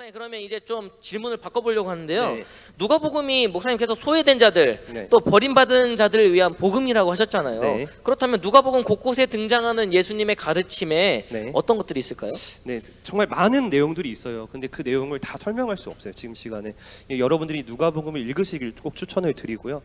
목사님 그러면 이제 좀 질문을 바꿔보려고 하는데요. 네. 누가복음이 목사님께서 소외된 자들 네. 또 버림받은 자들을 위한 복음이라고 하셨잖아요. 네. 그렇다면 누가복음 곳곳에 등장하는 예수님의 가르침에 네. 어떤 것들이 있을까요? 네, 정말 많은 내용들이 있어요. 근데 그 내용을 다 설명할 수 없어요. 지금 시간에. 여러분들이 누가복음을 읽으시길 꼭 추천을 드리고요.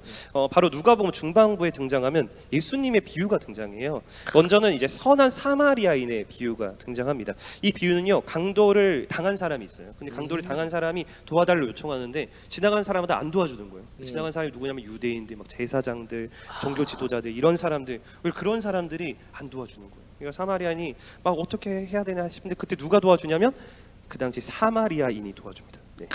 바로 누가복음 중반부에 등장하면 예수님의 비유가 등장해요. 먼저는 이제 선한 사마리아인의 비유가 등장합니다. 이 비유는요, 강도를 당한 사람이 있어요. 근데 강도를 당한 사람이 도와달라고 요청하는데 지나가는 사람마다 안 도와주는 거예요. 지나가는 사람이 누구냐면 유대인들, 막 제사장들, 종교 지도자들 이런 사람들. 왜 그런 사람들이 안 도와주는 거예요. 그러니까 사마리아인이 막 어떻게 해야 되나 싶은데 그때 누가 도와주냐면 그 당시 사마리아인이 도와줍니다. 네.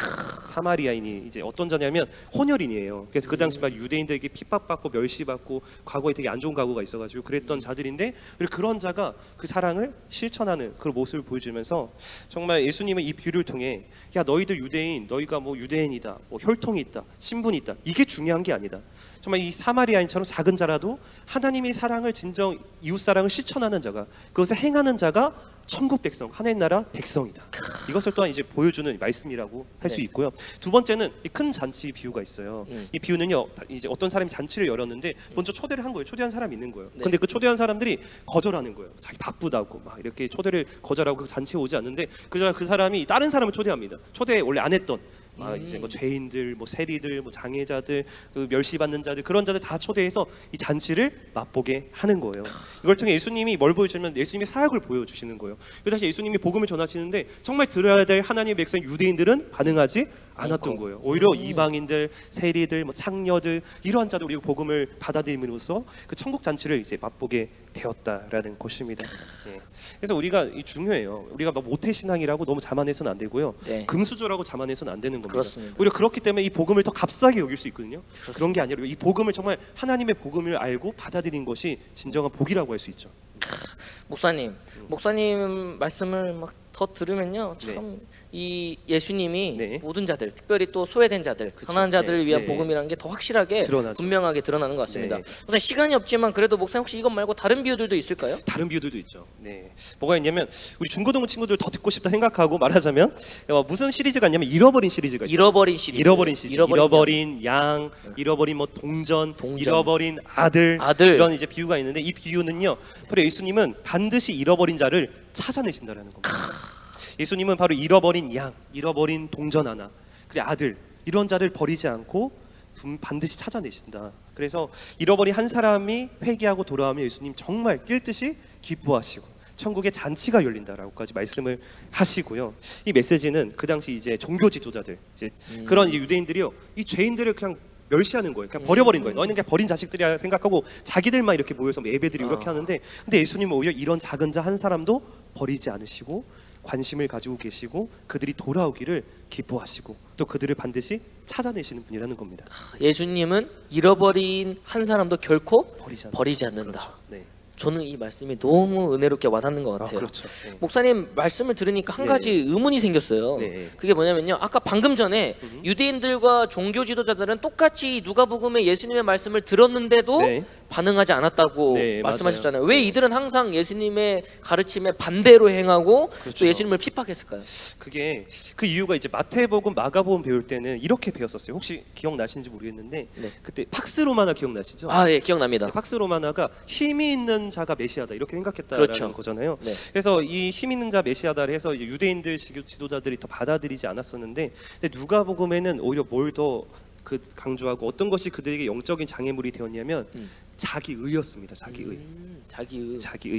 사마리아인이 이제 어떤 자냐면 혼혈인이에요. 그래서 그 당시 막 유대인들에게 핍박받고 멸시받고 과거에 되게 안 좋은 과거가 있어가지고 그랬던 자들인데 그런 자가 그 사랑을 실천하는 그런 모습을 보여주면서 정말 예수님은 이 비유를 통해 야 너희들 유대인 너희가 뭐 유대인이다 뭐 혈통이 있다 신분이 있다 이게 중요한 게 아니다. 정말 이 사마리아인처럼 작은 자라도 하나님의 사랑을 진정 이웃 사랑을 실천하는 자가 그것을 행하는 자가 천국 백성 하나님 나라 백성이다. 이것을 또한 이제 보여주는 말씀이라고 할 수 있고요. 두 번째는 이 큰 잔치 비유가 있어요. 이 비유는요 이제 어떤 사람이 잔치를 열었는데 먼저 초대를 한 거예요. 초대한 사람이 있는 거예요. 근데 그 초대한 사람들이 거절하는 거예요. 자기 바쁘다고 막 이렇게 초대를 거절하고 그 잔치에 오지 않는데 그 사람이 다른 사람을 초대합니다. 초대 원래 안 했던 이제 뭐 죄인들, 뭐 세리들, 뭐 장애자들, 그 멸시받는 자들 그런 자들 다 초대해서 이 잔치를 맛보게 하는 거예요. 이걸 통해 예수님이 뭘 보여주냐면 예수님의 사역을 보여주시는 거예요. 그래서 다시 예수님이 복음을 전하시는데 정말 들어야 될 하나님의 백성 유대인들은 반응하지 않았던 거예요. 오히려 이방인들, 세리들, 뭐 창녀들 이러한 자들 우리가 복음을 받아들임으로써 그 천국 잔치를 이제 맛보게 되었다라는 것입니다. 네. 그래서 우리가 중요해요. 우리가 막 모태 신앙이라고 너무 자만해서는 안 되고요. 네. 금수저라고 자만해서는 안 되는 겁니다. 그렇습니다. 오히려 그렇기 때문에 이 복음을 더 값싸게 여길 수 있거든요. 그렇습니다. 그런 게 아니라 이 복음을 정말 하나님의 복음을 알고 받아들인 것이 진정한 복이라고 할 수 있죠. 목사님 말씀을 막 더 들으면요 참 이 예수님이 모든 자들 특별히 또 소외된 자들 가난한 자들을 위한 복음이라는 게 더 확실하게 드러나죠. 분명하게 드러나는 것 같습니다. 목사님 시간이 없지만 그래도 목사님 혹시 이것 말고 다른 비유들도 있을까요? 다른 비유들도 있죠. 네, 뭐가 있냐면 우리 중고등부 친구들 더 듣고 싶다 생각하고 말하자면 무슨 시리즈가 있냐면 잃어버린 시리즈가 있어요. 잃어버린 시리즈. 잃어버린 양, 잃어버린 뭐 동전, 잃어버린 아들 이런 이제 비유가 있는데 이 비유는요. 바로 예수님은 반드시 잃어버린 자를 찾아내신다라는 겁니다. 예수님은 바로 잃어버린 양, 잃어버린 동전 하나, 그래 아들 이런 자를 버리지 않고 반드시 찾아내신다. 그래서 잃어버린 한 사람이 회개하고 돌아오면 예수님 정말 뛸 듯이 기뻐하시고 천국의 잔치가 열린다라고까지 말씀을 하시고요. 이 메시지는 그 당시 이제 종교 지도자들, 이제 그런 이제 유대인들이요, 이 죄인들을 그냥 멸시하는 거예요. 그냥 버려버린 거예요. 너희는 그냥 버린 자식들이라 생각하고 자기들만 이렇게 모여서 예배드리고 이렇게 하는데, 근데 예수님은 오히려 이런 작은 자 한 사람도 버리지 않으시고 관심을 가지고 계시고 그들이 돌아오기를 기뻐하시고 또 그들을 반드시 찾아내시는 분이라는 겁니다. 예수님은 잃어버린 한 사람도 결코 버리지 않는다. 그렇죠. 네. 저는 이 말씀이 너무 은혜롭게 와닿는 것 같아요. 그렇죠. 네. 목사님 말씀을 들으니까 한 가지 의문이 생겼어요. 그게 뭐냐면요. 아까 방금 전에 유대인들과 종교 지도자들은 똑같이 누가복음의 예수님의 말씀을 들었는데도 반응하지 않았다고 말씀하셨잖아요. 왜 이들은 항상 예수님의 가르침에 반대로 행하고 또 예수님을 핍박했을까요? 그게 그 이유가 이제 마태복음, 마가복음 배울 때는 이렇게 배웠었어요. 혹시 기억나시는지 모르겠는데 그때 팍스 로마나 기억나시죠? 아, 예, 기억납니다. 팍스 로마나가 힘이 있는 자가 메시아다 이렇게 생각했다라는 거잖아요. 그래서 이 힘 있는 자 메시아다를 해서 이제 유대인들 지도자들이 더 받아들이지 않았었는데, 근데 누가복음에는 오히려 뭘 더 강조하고 어떤 것이 그들에게 영적인 장애물이 되었냐면 자기의였습니다.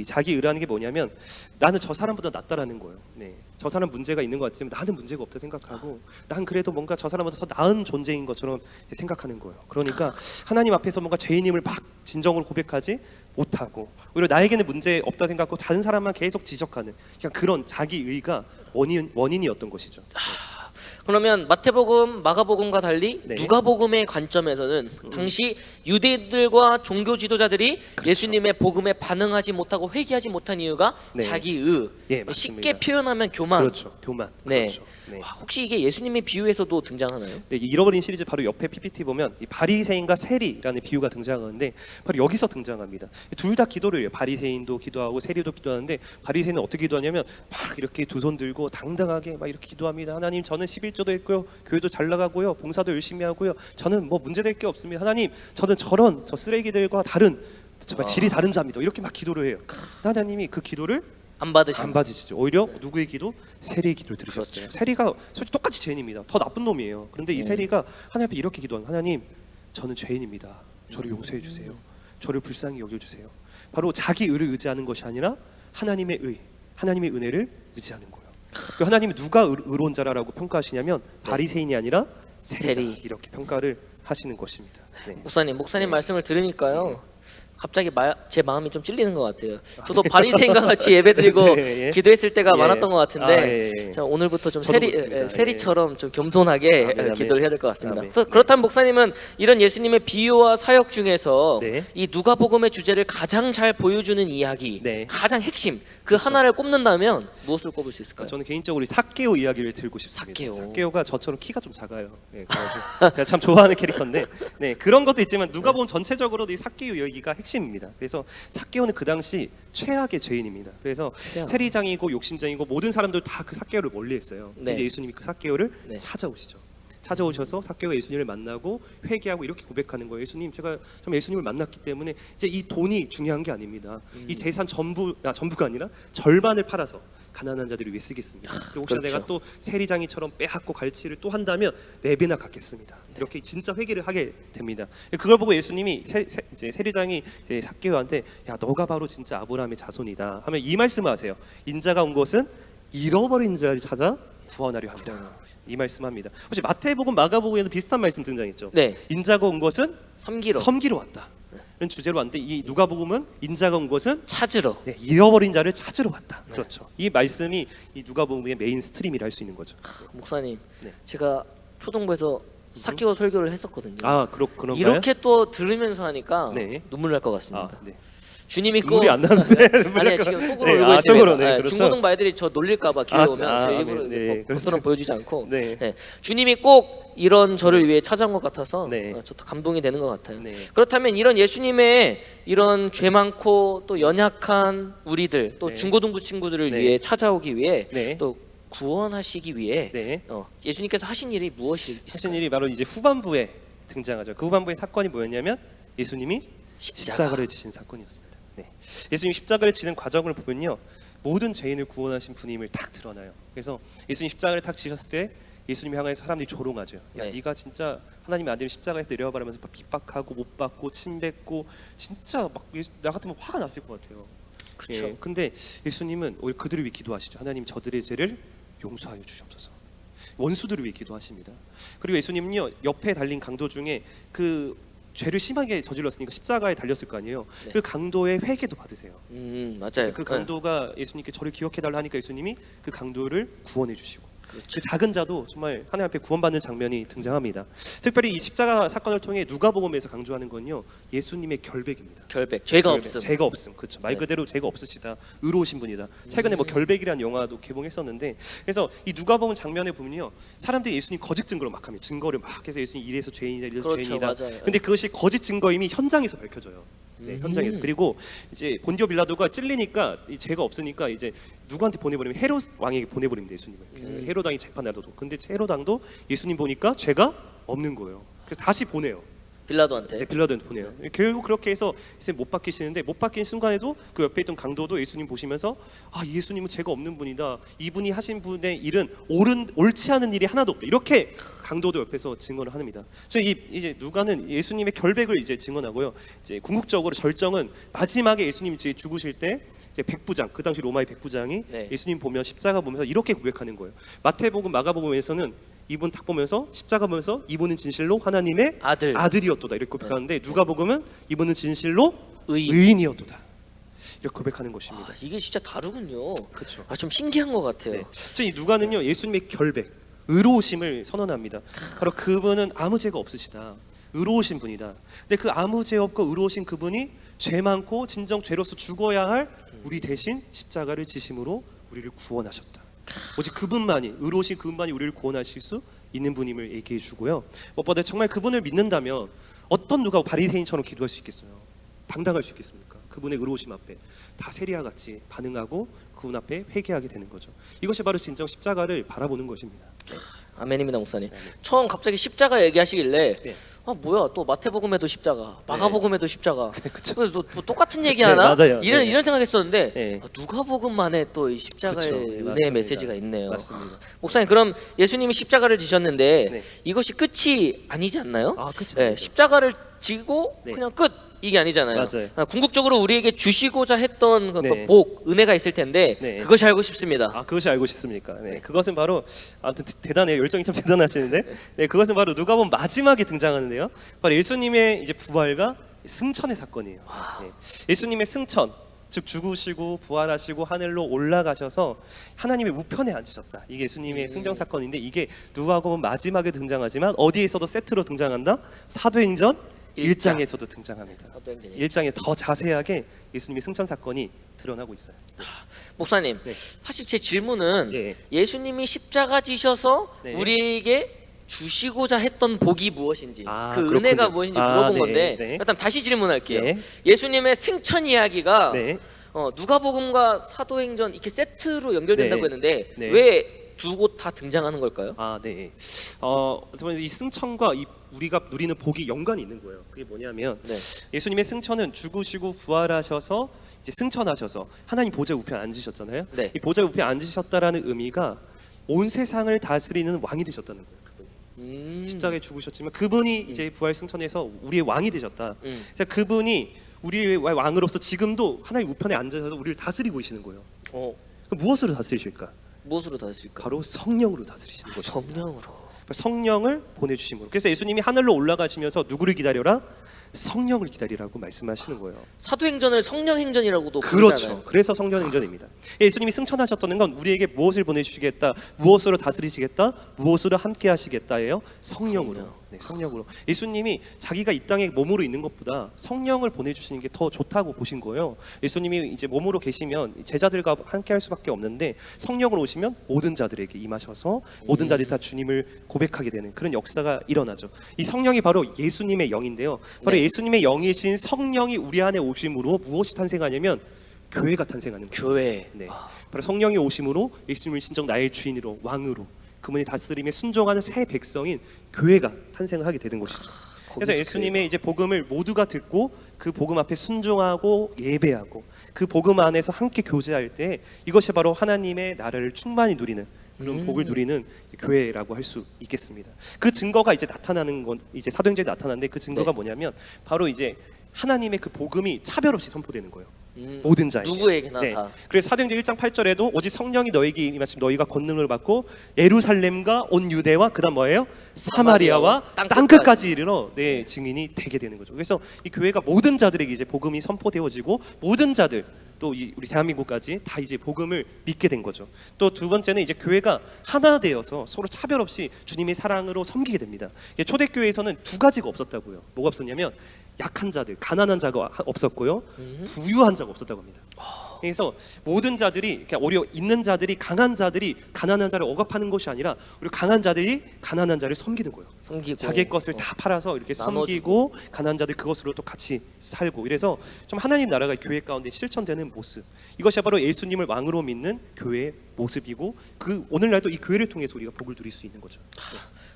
자기의라는 게 뭐냐면 나는 저 사람보다 낫다라는 거예요. 저 사람 문제가 있는 것 같지만 나는 문제가 없다 생각하고 난 그래도 뭔가 저 사람보다 더 나은 존재인 것처럼 생각하는 거예요. 그러니까 하나님 앞에서 뭔가 죄인임을 막 진정으로 고백하지 못하고 오히려 나에게는 문제 없다 생각하고 다른 사람만 계속 지적하는 그냥 그런 자기의가 원인이었던 것이죠. 그러면 마태복음, 마가복음과 달리 네. 누가복음의 관점에서는 당시 유대인들과 종교 지도자들이 예수님의 복음에 반응하지 못하고 회개하지 못한 이유가 네. 자기의 예, 맞습니다. 쉽게 표현하면 교만. 그렇죠. 교만. 네. 그렇죠. 네. 와, 혹시 이게 예수님의 비유에서도 등장하나요? 네, 이 잃어버린 시리즈 바로 옆에 PPT 보면 이 바리새인과 세리라는 비유가 등장하는데 바로 여기서 등장합니다. 둘 다 기도를 해요. 바리새인도 기도하고 세리도 기도하는데 바리새인은 어떻게 기도하냐면 막 이렇게 두 손 들고 당당하게 막 이렇게 기도합니다. 하나님, 저는 11조도 했고요, 교회도 잘 나가고요, 봉사도 열심히 하고요, 저는 뭐 문제될 게 없습니다. 하나님, 저는 저런 저 쓰레기들과 다른 정말 질이 다른 자입니다. 이렇게 막 기도를 해요. 하나님이 그 기도를 안 안 받으시죠. 오히려 누구의 기도? 세리의 기도를 들으셨어요. 그렇죠. 세리가 솔직히 똑같이 죄인입니다. 더 나쁜 놈이에요. 그런데 이 세리가 하나님 앞에 이렇게 기도하는, 하나님, 저는 죄인입니다. 저를 용서해 주세요. 저를 불쌍히 여겨 주세요. 바로 자기 의를 의지하는 것이 아니라 하나님의 의, 하나님의 은혜를 의지하는 거예요. 그 하나님이 누가 의로운 자라라고 평가하시냐면 바리새인이 아니라 세리다, 세리. 이렇게 평가를 하시는 것입니다. 네. 목사님 말씀을 들으니까요. 갑자기 제 마음이 좀 찔리는 것 같아요. 저도 바리새인과 같이 예배드리고 예, 예. 기도했을 때가 예. 많았던 것 같은데 예, 예. 자, 오늘부터 좀 저도 그렇습니다. 세리처럼 좀 겸손하게 아멘, 아멘. 기도를 해야 될 것 같습니다. 아멘. 그래서 그렇다면 목사님은 이런 예수님의 비유와 사역 중에서 네. 이 누가복음의 주제를 가장 잘 보여주는 이야기, 네. 가장 핵심 그 하나를 꼽는다면 무엇을 꼽을 수 있을까요? 저는 개인적으로 이 삭개오 이야기를 들고 싶습니다. 삭개오. 삭개오가 저처럼 키가 좀 작아요. 네, 그래서 제가 참 좋아하는 캐릭터인데, 네, 그런 것도 있지만 누가 보면 전체적으로도 이 삭개오 이야기가 핵심입니다. 그래서 삭개오는 그 당시 최악의 죄인입니다. 그래서 최악. 세리장이고 욕심장이고 모든 사람들 다 그 삭개오를 멀리했어요. 근데 네. 예수님이 그 삭개오를 네. 찾아오시죠. 찾아오셔서 삭개오가 예수님을 만나고 회개하고 이렇게 고백하는 거예요. 예수님, 제가 참 예수님을 만났기 때문에 이제 이 돈이 중요한 게 아닙니다. 이 재산 전부가 아니라 절반을 팔아서 가난한 자들을 위해 쓰겠습니다. 그리고 혹시나 그렇죠. 내가 또 세리장이처럼 빼앗고 갈취를 또 한다면 4배나 갚겠습니다. 이렇게 진짜 회개를 하게 됩니다. 그걸 보고 예수님이 이제 세리장이 이제 삭개오한테, 야, 너가 바로 진짜 아브라함의 자손이다 하면 이 말씀을 하세요. 인자가 온 것은 잃어버린 자를 찾아 구원하려 합니다. 이 말씀합니다. 혹시 마태복음, 마가복음에도 비슷한 말씀 등장했죠. 네. 인자가 온 것은 섬기러 왔다. 이런 주제로 왔는데 이 누가복음은 인자가 온 것은 찾으러. 네, 잃어버린 자를 찾으러 왔다. 그렇죠. 이 말씀이 이 누가복음의 메인 스트림이라 할 수 있는 거죠. 목사님, 네. 제가 초등부에서 삭개오 설교를 했었거든요. 아, 그런가요? 이렇게 또 들으면서 하니까 네. 눈물 날 것 같습니다. 아, 네. 주님이 꼭 눈물이 안 나는데 아니 지금 속으로 네, 울고 있습니다. 속으로, 네, 그렇죠. 중고등부 아이들이 저 놀릴까봐 기회 오면 제 입으로 네, 겉으로는 보여주지 않고 네. 네. 주님이 꼭 이런 저를 위해 찾아온 것 같아서 네. 저도 감동이 되는 것 같아요. 네. 그렇다면 이런 예수님의 이런 죄 많고 또 연약한 우리들 또 네. 중고등부 친구들을 네. 위해 찾아오기 위해 네. 또 구원하시기 위해 네. 예수님께서 하신 일이 무엇이 있을까요? 하신 일이 바로 이제 후반부에 등장하죠. 그 후반부의 사건이 뭐였냐면 예수님이 십자가를 지신 사건이었습니다. 네. 예수님이 십자가를 지는 과정을 보면요, 모든 죄인을 구원하신 분임을 딱 드러나요. 그래서 예수님 십자가를 딱 지셨을 때 예수님 향해 사람들이 조롱하죠. 야, 네. 네가 진짜 하나님의 아들을 십자가에서 내려와라면서 핍박하고 못 받고 침뱉고 진짜 막 나 같으면 화가 났을 것 같아요. 그쵸. 예, 근데 예수님은 오히려 그들을 위해 기도하시죠. 하나님, 저들의 죄를 용서하여 주시옵소서. 원수들을 위해 기도하십니다. 그리고 예수님은요, 옆에 달린 강도 중에 그 죄를 심하게 저질렀으니까 십자가에 달렸을 거 아니에요. 네. 그 강도의 회개도 받으세요. 맞아요. 그래서 그 강도가 예수님께 저를 기억해달라 하니까 예수님이 그 강도를 구원해 주시고, 그 작은 자도 정말 하나님 앞에 구원받는 장면이 등장합니다. 특별히 이 십자가 사건을 통해 누가복음에서 강조하는 건요, 예수님의 결백입니다. 결백, 죄가 결백, 없음. 죄가 없음. 그렇죠. 말 네. 그대로 죄가 없으시다. 의로우신 분이다. 최근에 뭐 결백이라는 영화도 개봉했었는데, 그래서 이 누가복음 장면에 보면요, 사람들이 예수님 거짓 증거로 막 합니다. 증거를 막 해서 예수님 이래서 죄인이다, 이래서 그렇죠, 죄인이다. 맞아요. 근데 그것이 거짓 증거임이 현장에서 밝혀져요. 네, 현장에서. 그리고 이제 본디오 빌라도가 찔리니까 이 죄가 없으니까 이제 누구한테 보내버리면 헤롯 왕에게 보내버립니다, 예수님을. 헤롯 왕이 재판 나도록. 근데 헤롯 왕도 예수님 보니까 죄가 없는 거예요. 그래서 다시 보내요. 빌라도한테. 네, 빌라도한테 보내요. 결국 그렇게 해서 이제 못 박히시는데, 못 박힌 순간에도 그 옆에 있던 강도도 예수님 보시면서, 아, 예수님은 죄가 없는 분이다. 이분이 하신 분의 일은 옳지 않은 일이 하나도 없다. 이렇게 강도도 옆에서 증언을 합니다. 이제 누가는 예수님의 결백을 이제 증언하고요. 이제 궁극적으로 절정은 마지막에 예수님 이제 죽으실 때 이제 백부장, 그 당시 로마의 백부장이 네. 예수님 보면 십자가 보면서 이렇게 고백하는 거예요. 마태복음, 마가복음에서는 이분 딱 보면서 십자가 보면서 이분은 진실로 하나님의 아들이었도다 이렇게 고백하는데, 누가복음은 이분은 진실로 의인이었도다 이렇게 고백하는 것입니다. 이게 진짜 다르군요. 그렇죠. 좀 신기한 것 같아요. 네. 이 누가는요, 예수님의 결백, 의로우심을 선언합니다. 바로 그분은 아무 죄가 없으시다. 의로우신 분이다. 근데 그 아무 죄 없고 의로우신 그분이 죄 많고 진정 죄로서 죽어야 할 우리 대신 십자가를 지심으로 우리를 구원하셨다. 오직 그분만이 의로우신 그분만이 우리를 구원하실 수 있는 분임을 얘기해 주고요. 무엇보다 정말 그분을 믿는다면 어떤 누가 바리새인처럼 기도할 수 있겠어요? 당당할 수 있겠습니까? 그분의 의로우심 앞에 다 세리와 같이 반응하고 그분 앞에 회개하게 되는 거죠. 이것이 바로 진정 십자가를 바라보는 것입니다. 아멘입니다, 목사님. 처음 갑자기 십자가 얘기하시길래 네. 아 뭐야 또 마태복음에도 십자가, 마가복음에도 십자가, 그쵸. 그래서 뭐 똑같은 얘기하나? 네, 맞아요. 이런 생각했었는데 네. 누가복음만에 또 이 십자가의 그쵸. 네, 은혜의 맞습니다. 메시지가 있네요. 맞습니다. 목사님 그럼 예수님이 십자가를 지셨는데 네. 이것이 끝이 아니지 않나요? 아, 끝이 네, 아니죠. 십자가를 지고 네. 그냥 끝 이게 아니잖아요. 맞아요. 궁극적으로 우리에게 주시고자 했던 그 네. 복, 은혜가 있을 텐데 네. 그것이 알고 싶습니다. 아, 그것이 알고 싶습니까? 네, 그것은 바로 아무튼 대단해요. 열정이 참 대단하시는데, 네, 그것은 바로 누가 보면 마지막에 등장하는데요. 바로 예수님의 이제 부활과 승천의 사건이에요. 네. 예수님의 승천, 즉 죽으시고 부활하시고 하늘로 올라가셔서 하나님의 우편에 앉으셨다. 이게 예수님의 승전 사건인데 이게 누가 보면 마지막에 등장하지만 어디에서도 세트로 등장한다. 사도행전 1장에서도 등장합니다. 사도행전 1장에 더 자세하게 예수님의 승천 사건이 드러나고 있어요. 목사님, 네. 사실 제 질문은 예. 예수님이 십자가 지셔서 네. 우리에게 주시고자 했던 복이 무엇인지 아, 그 그렇군요. 은혜가 무엇인지 물어본 네, 건데 네. 일단 다시 질문할게요. 네. 예수님의 승천 이야기가 네. 누가복음과 사도행전 이렇게 세트로 연결된다고 네. 했는데 네. 왜 두 곳 다 등장하는 걸까요? 아, 네. 정말 이 승천과 이 우리가 누리는 복이 연관이 있는 거예요. 그게 뭐냐면 네. 예수님의 승천은 죽으시고 부활하셔서 이제 승천하셔서 하나님 보좌 우편에 앉으셨잖아요. 네. 이 보좌 우편에 앉으셨다라는 의미가 온 세상을 다스리는 왕이 되셨다는 거예요. 십자가에 죽으셨지만 그분이 이제 부활 승천해서 우리의 왕이 되셨다. 그래서 그분이 우리의 왕으로서 지금도 하나님 우편에 앉아서 우리를 다스리고 계시는 거예요. 그럼 무엇으로 다스리실까? 무엇으로 다스릴까요? 바로 성령으로 다스리시는 거죠. 성령으로. 성령을 보내주심으로. 그래서 예수님이 하늘로 올라가시면서 누구를 기다려라? 성령을 기다리라고 말씀하시는 거예요. 사도행전을 성령행전이라고도 그렇죠. 부르잖아요. 그래서 성령행전입니다. 예수님이 승천하셨다는 건 우리에게 무엇을 보내주시겠다, 무엇으로 다스리시겠다, 무엇으로 함께하시겠다예요. 성령으로. 네, 성령으로. 예수님이 자기가 이 땅에 몸으로 있는 것보다 성령을 보내주시는 게 더 좋다고 보신 거예요. 예수님이 이제 몸으로 계시면 제자들과 함께할 수밖에 없는데 성령으로 오시면 모든 자들에게 임하셔서 모든 자들이 다 주님을 고백하게 되는 그런 역사가 일어나죠. 이 성령이 바로 예수님의 영인데요. 바로 네. 예수님의 영이신 성령이 우리 안에 오심으로 무엇이 탄생하냐면 교회가 탄생하는 거예요. 교회. 네. 바로 성령이 오심으로 예수님을 진정 나의 주인으로 왕으로 그분의 다스림에 순종하는 새 백성인 교회가 탄생을 하게 되는 것이죠. 그래서 예수님의 이제 복음을 모두가 듣고 그 복음 앞에 순종하고 예배하고 그 복음 안에서 함께 교제할 때 이것이 바로 하나님의 나라를 충만히 누리는 그런 복을 누리는 교회라고 할 수 있겠습니다. 그 증거가 이제 나타나는 건 이제 사도행전에 나타나는데 그 증거가 네. 뭐냐면 바로 이제 하나님의 그 복음이 차별 없이 선포되는 거예요. 모든 자에게. 누구에게나 네. 다. 그래서 사도행전 1장 8절에도 오직 성령이 너에게 임하시면 너희가 권능을 받고 예루살렘과 온 유대와 그다음 뭐예요? 사마리아와 땅끝까지 이르러 내 증인이 되게 되는 거죠. 그래서 이 교회가 모든 자들에게 이제 복음이 선포되어지고 모든 자들 또 우리 대한민국까지 다 이제 복음을 믿게 된 거죠. 또 두 번째는 이제 교회가 하나 되어서 서로 차별 없이 주님의 사랑으로 섬기게 됩니다. 초대교회에서는 두 가지가 없었다고요. 뭐가 없었냐면 약한 자들, 가난한 자가 없었고요. 부유한 자가 없었다고 합니다. 그래서 모든 자들이 오히려 있는 자들이 강한 자들이 가난한 자를 억압하는 것이 아니라 우리 강한 자들이 가난한 자를 섬기는 거예요. 섬기고 자기 것을 다 팔아서 이렇게 나눠주고. 섬기고 가난한 자들 그것으로 또 같이 살고 이래서 좀 하나님 나라가 교회 가운데 실천되는 모습 이것이 바로 예수님을 왕으로 믿는 교회의 모습이고 그 오늘날도 이 교회를 통해서 우리가 복을 누릴 수 있는 거죠.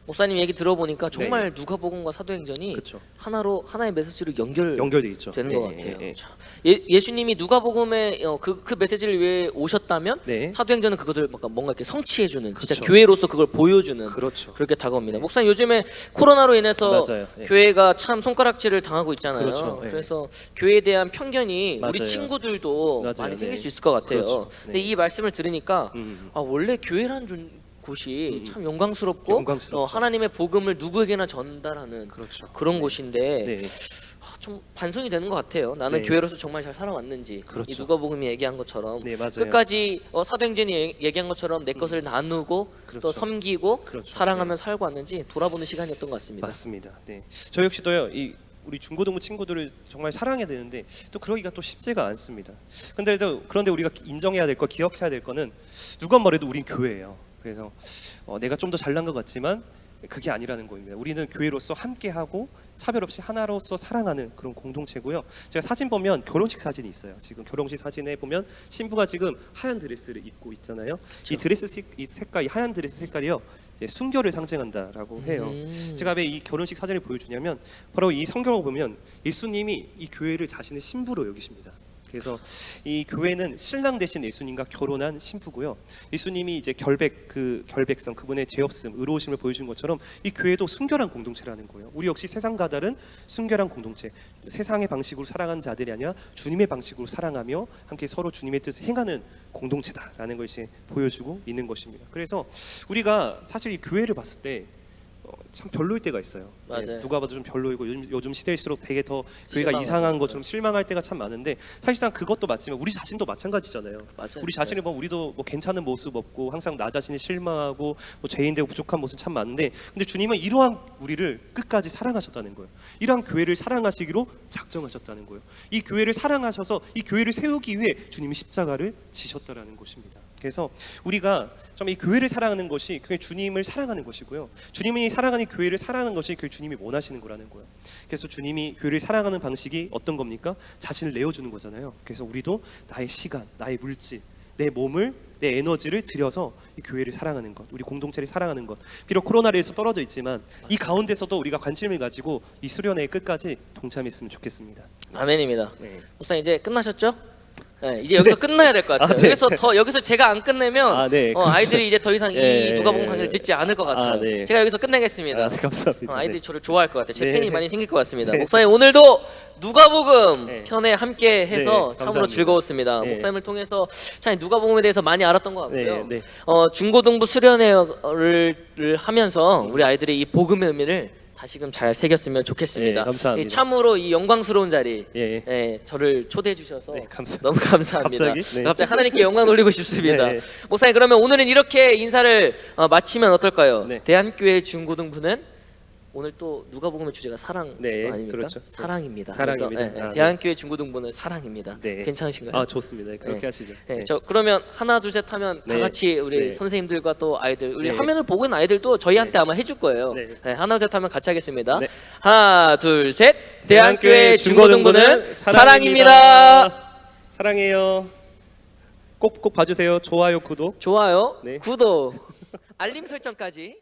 목사님 얘기 들어보니까 정말 누가복음과 사도행전이 그렇죠. 하나로 하나의 메시지로 연결돼 있죠. 되는 것 같아요. 예. 자, 예수님이 누가복음에 그 메시지를 위해 오셨다면 네. 사도행전은 그것을 뭔가 이렇게 성취해주는 진짜 그렇죠. 교회로서 그걸 보여주는 그렇죠. 그렇게 다가옵니다. 목사님 요즘에 코로나로 인해서 맞아요. 예. 교회가 참 손가락질을 당하고 있잖아요. 그렇죠. 예. 그래서 교회에 대한 편견이 맞아요. 우리 친구들도 맞아요. 많이 생길 네. 수 있을 것 같아요. 그렇죠. 근데 네. 이 말씀을 들으니까 아, 원래 교회라는 곳이 참 영광스럽고 영광스럽죠. 하나님의 복음을 누구에게나 전달하는 그렇죠. 그런 곳인데 네. 좀 반성이 되는 것 같아요. 나는 네. 교회로서 정말 잘 살아왔는지. 그렇죠. 이 누가복음이 얘기한 것처럼 네, 맞아요. 끝까지 사도행전이 얘기한 것처럼 내 것을 나누고 그렇죠. 또 섬기고 그렇죠. 사랑하며 살고 왔는지 돌아보는 시간이었던 것 같습니다. 맞습니다. 네, 저 역시도요. 우리 중고등부 친구들을 정말 사랑해야 되는데 또 그러기가 또 쉽지가 않습니다. 그런데 우리가 인정해야 될 거, 기억해야 될 거는 누가 뭐래도 우린 교회예요. 그래서 내가 좀 더 잘난 것 같지만 그게 아니라는 겁니다. 우리는 교회로서 함께하고 차별 없이 하나로서 사랑하는 그런 공동체고요. 제가 사진 보면 결혼식 사진이 있어요. 지금 결혼식 사진에 보면 신부가 지금 하얀 드레스를 입고 있잖아요. 이 드레스 이 색깔, 이 하얀 드레스 색깔이요. 순결을 상징한다라고 해요. 제가 왜 이 결혼식 사진을 보여주냐면 바로 이 성경을 보면 예수님이 이 교회를 자신의 신부로 여기십니다. 그래서 이 교회는 신랑 대신 예수님과 결혼한 신부고요. 예수님이 이제 결백성, 그분의 죄 없음, 의로우심을 보여준 것처럼 이 교회도 순결한 공동체라는 거예요. 우리 역시 세상과 다른 순결한 공동체, 세상의 방식으로 살아가는 자들이 아니라 주님의 방식으로 사랑하며 함께 서로 주님의 뜻을 행하는 공동체다라는 걸 이제 보여주고 있는 것입니다. 그래서 우리가 사실 이 교회를 봤을 때 참 별로일 때가 있어요. 맞아요. 누가 봐도 좀 별로이고 요즘 시대일수록 되게 더 교회가 실망하죠. 이상한 것처럼 실망할 때가 참 많은데 사실상 그것도 맞지만 우리 자신도 마찬가지잖아요. 맞아요. 우리 자신을 보면 우리도 뭐 괜찮은 모습 없고 항상 나 자신이 실망하고 뭐 죄인되고 부족한 모습 참 많은데 근데 주님은 이러한 우리를 끝까지 사랑하셨다는 거예요. 이러한 교회를 사랑하시기로 작정하셨다는 거예요. 이 교회를 사랑하셔서 이 교회를 세우기 위해 주님이 십자가를 지셨다라는 것입니다. 그래서 우리가 좀 이 교회를 사랑하는 것이 그게 주님을 사랑하는 것이고요. 주님이 사랑하는 교회를 사랑하는 것이 그 주님이 원하시는 거라는 거예요. 그래서 주님이 교회를 사랑하는 방식이 어떤 겁니까? 자신을 내어주는 거잖아요. 그래서 우리도 나의 시간, 나의 물질, 내 몸을, 내 에너지를 들여서 이 교회를 사랑하는 것, 우리 공동체를 사랑하는 것. 비록 코로나로 해서 떨어져 있지만 이 가운데서도 우리가 관심을 가지고 이 수련회 끝까지 동참했으면 좋겠습니다. 아멘입니다. 네. 목사님 이제 끝나셨죠? 네, 이제 여기서 끝나야 될 것 같아요. 네. 여기서 제가 안 끝내면 네, 그렇죠. 아이들이 이제 더 이상 네, 이 누가복음 강의를 듣지 않을 것 같아요. 네. 제가 여기서 끝내겠습니다. 네, 감사합니다. 아이들이 저를 좋아할 것 같아요. 제 네. 팬이 많이 생길 것 같습니다. 네. 목사님 오늘도 누가복음 네. 편에 함께해서 네, 참으로 감사합니다. 즐거웠습니다. 네. 목사님을 통해서 참 누가복음에 대해서 많이 알았던 것 같고요. 네, 네. 중고등부 수련회를 하면서 우리 아이들이 이 복음의 의미를 다시금 잘 새겼으면 좋겠습니다. 네, 감사합니다. 참으로 이 영광스러운 자리, 예. 저를 초대해 주셔서 네, 감사합니다. 너무 감사합니다. 갑자기? 네. 갑자기 하나님께 영광 돌리고 싶습니다. 네. 목사님 그러면 오늘은 이렇게 인사를 마치면 어떨까요? 네. 대한교회 중고등부는 오늘 또 누가복음의 주제가 사랑 네, 아닙니까? 그렇죠. 사랑입니다. 사랑입니다. 그래서, 네. 대한교회 중고등부는 사랑입니다. 네. 괜찮으신가요? 좋습니다. 그렇게 네. 하시죠. 네, 저 그러면 하나 둘 셋 하면 다 네. 같이 우리 네. 선생님들과 또 아이들 우리 네. 화면을 보고 있는 아이들도 저희한테 네. 아마 해줄 거예요. 네. 네, 하나 둘 셋 하면 같이 하겠습니다. 네. 하나 둘 셋. 대한교회 대한교회 중고등부는 사랑입니다. 사랑해요. 꼭 봐주세요. 좋아요, 구독. 좋아요, 네. 구독, 알림 설정까지.